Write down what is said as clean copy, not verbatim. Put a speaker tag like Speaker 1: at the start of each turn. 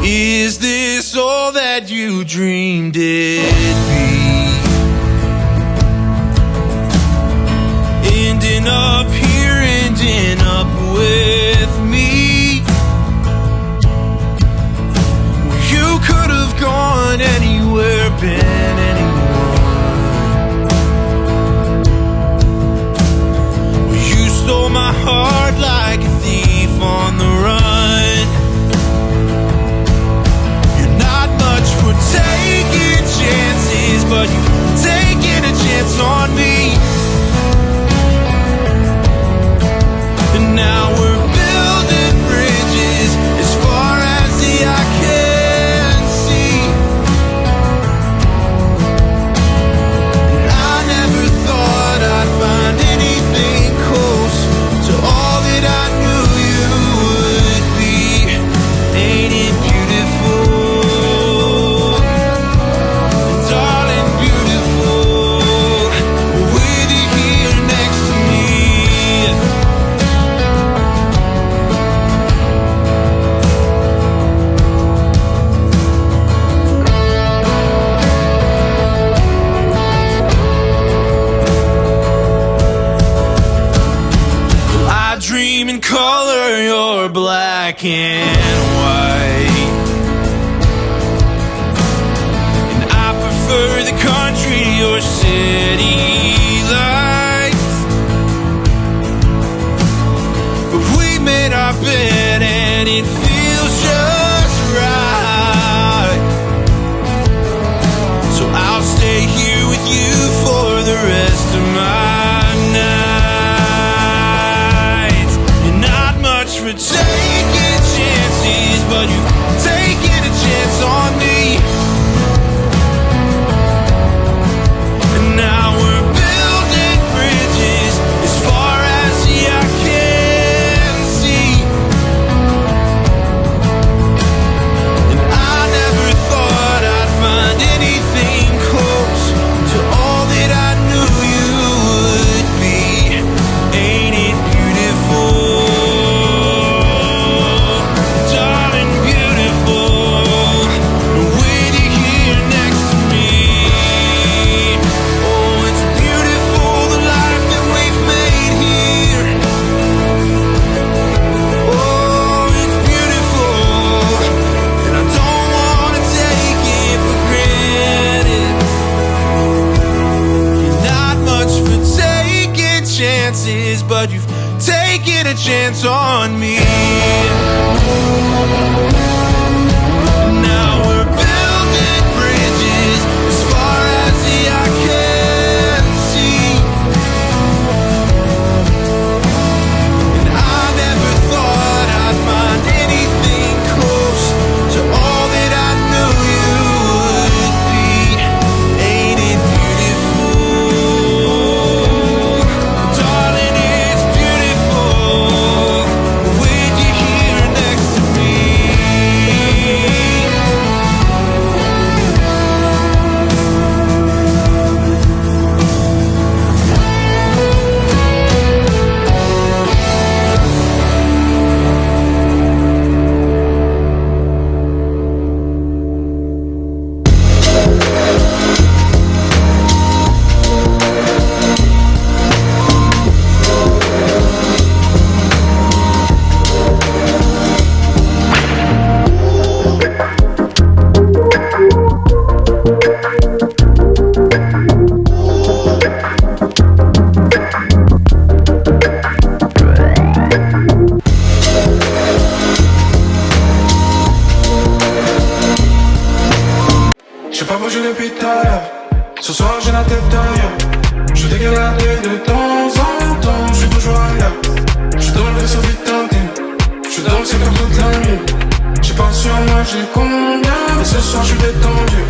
Speaker 1: Is this all that you dreamed it'd be? Ending up here, ending up with me. Well, you could have gone anywhere, been anyone. Well, you stole my heart like a thief on the run. You're not much for taking chances, but you've taken a chance on me. And now we're building bridges as far as the eye can see. And I never thought I'd find anything close to all that I knew you would be. Ain't it beautiful? Darling, beautiful. With you here next to me. I dream in color, you're black and white. And I prefer the country to your city lights. But we made our bed and it feels just right. So I'll stay here with you for the rest of my nights. You're not much for taking chances, but you've taken a chance on me. And now we're building bridges as far as the eye can see. And I never thought I'd find anything close to all that I knew you would be. Ain't it beautiful? Darling, beautiful. With you here next to me. Oh, it's beautiful, the life that we've made here. Oh, it's beautiful, and I don't wanna take it for granted. You're not much for taking chances, but you've taken a chance on me. Now we're building bridges as far as the eye can see. And I never thought I'd find anything close to all that I knew you would be. Ain't it beautiful? Darling, it's beautiful. With you here next to me.
Speaker 2: J'ai pas bougé depuis tout à l'heure. Ce soir j'ai la tête ailleurs. Je dégueule la tête de temps en temps. Je suis toujours ailleurs. Je suis dans le vaisseau vite tendu. Je suis dans le ciel comme toute la nuit. J'ai pas sur moi j'ai combien, mais ce soir je suis détendu.